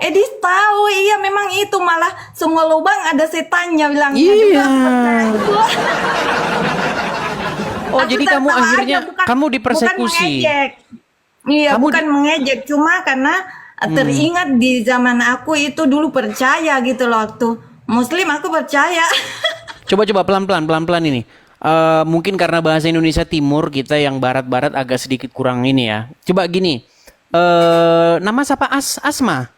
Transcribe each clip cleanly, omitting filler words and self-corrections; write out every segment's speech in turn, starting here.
Edis tahu, iya memang itu malah semua lubang ada setannya bilangnya Iya. juga. Oh, Aku jadi kamu tertawa akhirnya aja, bukan, kamu bukan dipersekusi. mengejek. Iya, Kamu bukan mengejek, cuma karena teringat di zaman aku itu dulu percaya gitu loh, waktu Muslim aku percaya. Coba pelan-pelan ini. Mungkin karena bahasa Indonesia Timur kita yang barat-barat agak sedikit kurang ini ya. Coba gini. Nama siapa? Asma.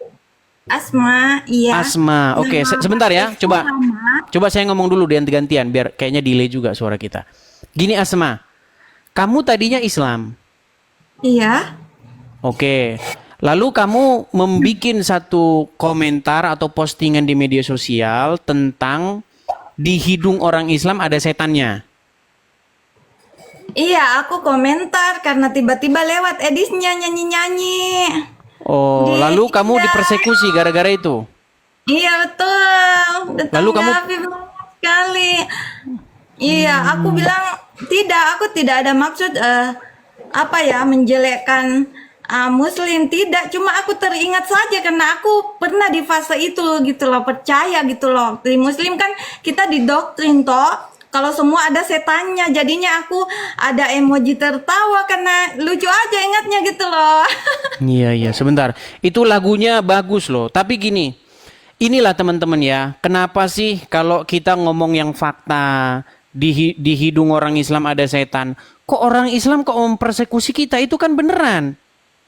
Asma, iya. Asma. Oke, Nama sebentar ya. bapakku Muhammad. Coba saya ngomong dulu ganti-gantian biar kayaknya delay juga suara kita. Gini Asma. Kamu tadinya Islam. Iya, Oke. Lalu kamu membikin satu komentar atau postingan di media sosial tentang di hidung orang Islam ada setannya. iya aku komentar karena tiba-tiba lewat Edisnya nyanyi-nyanyi. Oh, lalu kamu Iya. dipersekusi gara-gara itu. Iya betul, Lalu kamu Hafiz banget sekali. Iya, aku bilang aku tidak ada maksud apa ya menjelekkan Muslim, tidak. Cuma aku teringat saja karena aku pernah di fase itu gitu loh, percaya gitu loh. Di Muslim kan kita didoktrin toh. Kalau semua ada setannya, jadinya aku ada emoji tertawa karena lucu aja ingatnya gitu loh. Iya, sebentar. Itu lagunya bagus loh. Tapi gini, inilah teman-teman ya. Kenapa sih kalau kita ngomong yang fakta di hidung orang Islam ada setan, kok orang Islam kok mempersekusi kita? Itu kan beneran.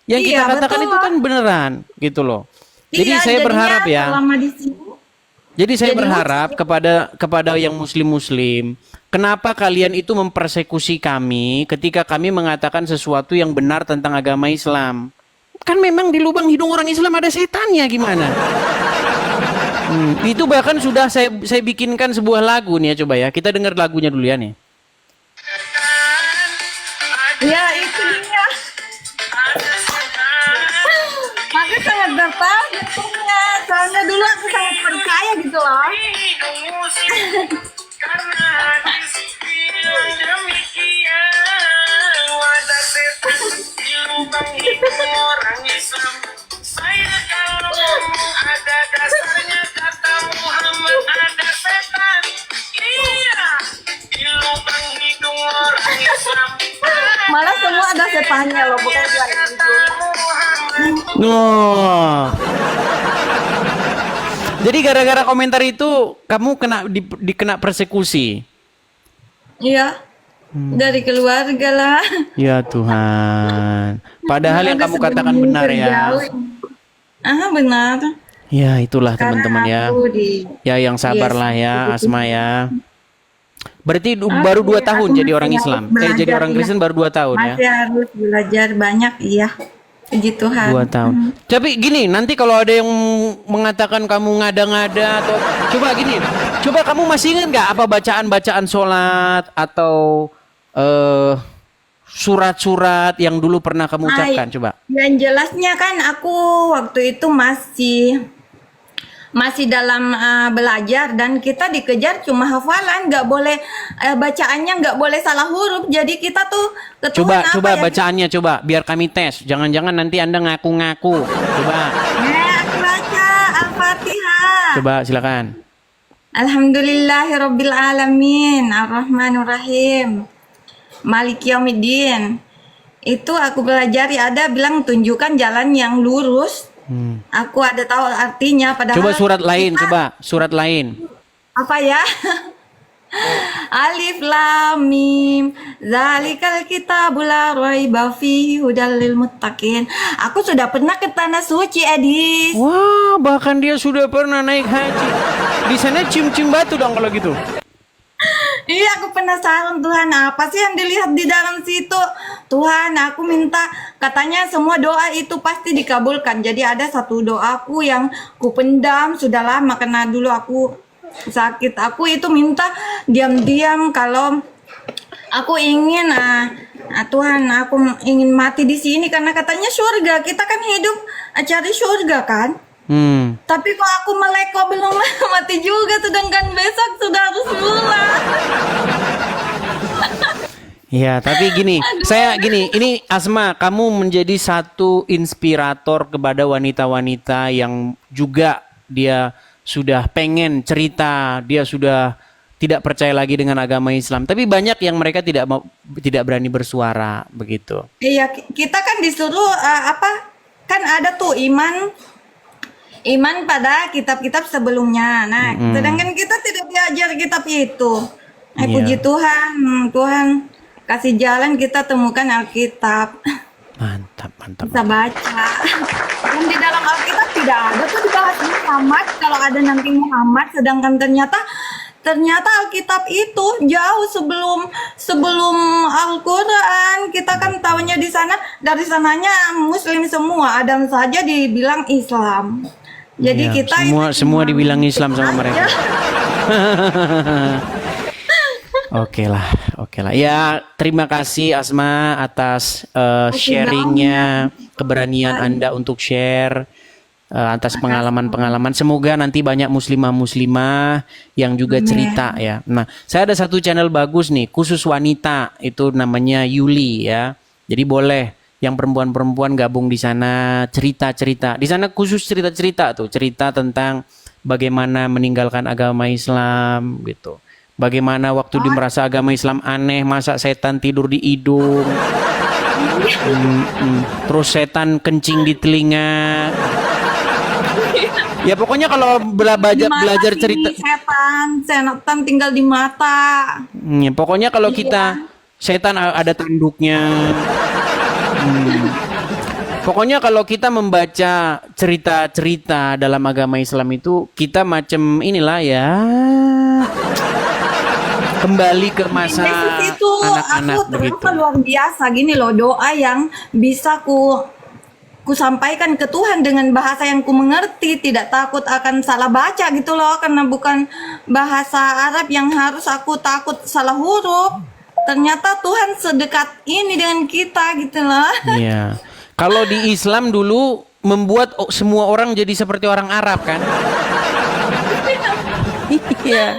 Yang kita Iya, katakan betul itu kan beneran, gitu loh. Jadi Iya, saya jadinya berharap ya. selama di sini. Jadi saya Jadi berharap kepada yang muslim-muslim, kenapa kalian itu mempersekusi kami ketika kami mengatakan sesuatu yang benar tentang agama Islam? Kan memang di lubang hidung orang Islam ada setannya gimana? Itu bahkan sudah saya bikinkan sebuah lagu nih ya, coba ya. Kita dengar lagunya dulu ya nih. Ya itu dia. Aku sangat tertarik dengarnya. Soalnya dulu aku sangat percaya gitu loh. Malah semua ada setannya loh, bukan cuma itu. Oh. Jadi gara-gara komentar itu kamu dikena persekusi. Iya. Dari keluarga lah. Ya Tuhan. Padahal yang Keluarga kamu sudah katakan benar ya. terjauh. Benar. Ya itulah Karena teman-teman ya. aku di Ya yang sabarlah Yes, ya begitu. Asma ya. Berarti baru 2 tahun aku jadi orang masih Islam. harus belajar, Jadi orang iya. Kristen baru 2 tahun ya. Masih harus belajar banyak, iya. Puji Tuhan. 2 tahun. Tapi gini, nanti kalau ada yang mengatakan kamu ngada-ngada atau coba gini, coba kamu masih ingat nggak apa bacaan-bacaan sholat atau surat-surat yang dulu pernah kamu ucapkan? Coba. Yang jelasnya kan aku waktu itu masih dalam belajar dan kita dikejar cuma hafalan, nggak boleh bacaannya nggak boleh salah huruf. Jadi kita tuh ketuhan Coba ya? bacaannya coba biar kami tes. Jangan-jangan nanti Anda ngaku-ngaku. Coba. Aku baca Al-Fatihah. Coba silakan. Alhamdulillahirabbil alamin, Arrahmanirrahim, Maliki Yaumiddin. Itu aku belajar ada bilang tunjukkan jalan yang lurus. Aku ada tahu artinya padahal Coba surat lain, kita- coba surat lain. apa ya? Alif Lam Mim Zalikal kitabul la raiba fihi hudal lil muttaqin. Aku sudah pernah ke tanah suci, Edis. Wah, bahkan dia sudah pernah naik haji. Di sana cium-cium batu dong kalau gitu. Iya, aku penasaran Tuhan apa sih yang dilihat di dalam situ. Tuhan, aku minta, katanya semua doa itu pasti dikabulkan. Jadi ada satu doaku yang ku pendam sudah lama karena dulu aku sakit. Aku itu minta diam-diam kalau aku ingin Tuhan, aku ingin mati di sini karena katanya surga. Kita kan hidup cari surga kan. Tapi kok aku melek kok belum mati juga, sedangkan besok sudah harus pulang. Ya, tapi gini, ini Asma, kamu menjadi satu inspirator kepada wanita-wanita yang juga dia sudah pengen cerita, dia sudah tidak percaya lagi dengan agama Islam. Tapi banyak yang mereka tidak berani bersuara begitu. Iya, kita kan disuruh kan ada tuh iman pada kitab-kitab sebelumnya. Nah, sedangkan kita tidak belajar kitab itu. Iya. Puji Tuhan, Tuhan kasih jalan kita temukan Alkitab. Mantap, mantap. Bisa baca. Dan di dalam Alkitab tidak ada tuh dibahas Muhammad. Kalau ada nanti Muhammad, sedangkan ternyata Alkitab itu jauh sebelum Al-Quran. Kita kan tahunya dari sananya Muslim semua. Adam saja dibilang Islam. Jadi Iya, kita semua dibilang Islam sama mereka. Oke lah. Ya, terima kasih Asma atas sharingnya, keberanian Anda untuk share atas pengalaman-pengalaman. Semoga nanti banyak muslimah-muslimah yang juga cerita ya. Nah, saya ada satu channel bagus nih, khusus wanita, itu namanya Yuli ya. Jadi boleh yang perempuan-perempuan gabung di sana, cerita-cerita. Di sana khusus cerita-cerita tuh, cerita tentang bagaimana meninggalkan agama Islam gitu. Bagaimana waktu dia merasa agama Islam aneh, masa setan tidur di hidung, terus setan kencing di telinga. Ya pokoknya kalau belajar cerita, setan tinggal di mata. ya, pokoknya kalau kita setan ada tanduknya. Pokoknya kalau kita membaca cerita-cerita dalam agama Islam itu, kita macam inilah ya, kembali ke masa itu anak-anak aku begitu. ternyata luar biasa gini loh, doa yang bisa ku sampaikan ke Tuhan dengan bahasa yang ku mengerti, tidak takut akan salah baca gitu loh, karena bukan bahasa Arab yang harus aku takut salah huruf. Ternyata Tuhan sedekat ini dengan kita gitu loh. Iya. Kalau di Islam dulu membuat semua orang jadi seperti orang Arab kan? Iya.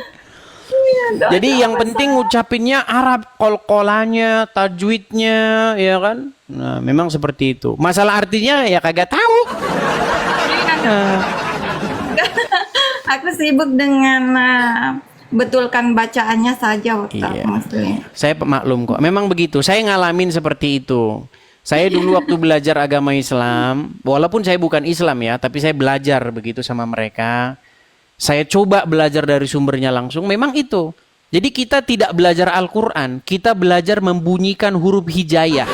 Jadi yang penting ngucapinnya Arab, kol-kolannya, tajwidnya, ya kan? Nah, memang seperti itu. Masalah artinya ya kagak tahu. Aku sibuk dengan betulkan bacaannya saja waktu Iya. Muslim. Saya pemaklum kok. Memang begitu. Saya ngalamin seperti itu. Saya dulu waktu belajar agama Islam, walaupun saya bukan Islam ya, tapi saya belajar begitu sama mereka. Saya coba belajar dari sumbernya langsung, memang itu. Jadi kita tidak belajar Al-Quran, kita belajar membunyikan huruf hijayah.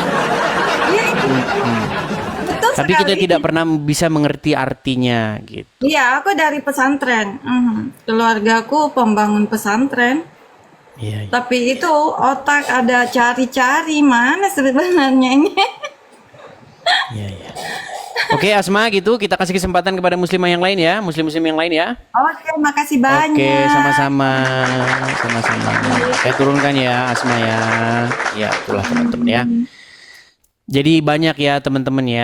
Betul Tapi sekali. kita tidak pernah bisa mengerti artinya gitu. Iya, aku dari pesantren. Keluargaku pembangun pesantren. Iya, iya. Tapi itu otak ada cari-cari mana sebenarnya ini. Iya, iya. Oke Asma gitu, kita kasih kesempatan kepada muslimah yang lain ya, muslim-muslim yang lain ya. Oke, makasih banyak. Oke, sama-sama. Sama-sama. Saya turunkan ya Asma ya. Ya, itulah teman-teman ya. Jadi banyak ya teman-teman ya.